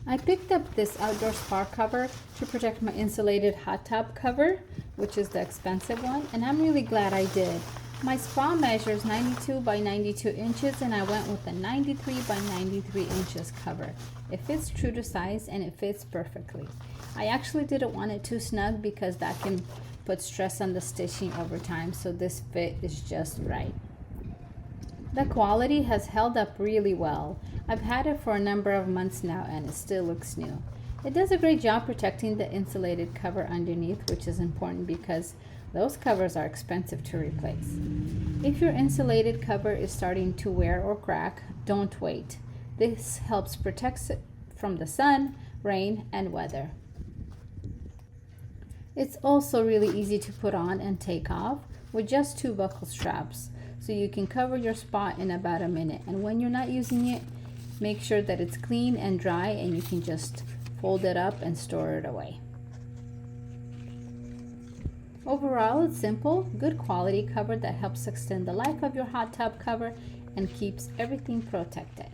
I picked up this outdoor spa cover to protect my insulated hot tub cover, which is the expensive one, and I'm really glad I did. My spa measures 92 by 92 inches and I went with the 93 by 93 inches cover. It fits true to size and it fits perfectly. I actually didn't want it too snug because that can put stress on the stitching over time, so this fit is just right. The quality has held up really well. I've had it for a number of months now and it still looks new. It does a great job protecting the insulated cover underneath, which is important because those covers are expensive to replace. If your insulated cover is starting to wear or crack, don't wait. This helps protect it from the sun, rain, and weather. It's also really easy to put on and take off with just 2 buckle straps, so you can cover your spot in about a minute. And when you're not using it, make sure that it's clean and dry and you can just fold it up and store it away. Overall, it's simple, good quality cover that helps extend the life of your hot tub cover and keeps everything protected.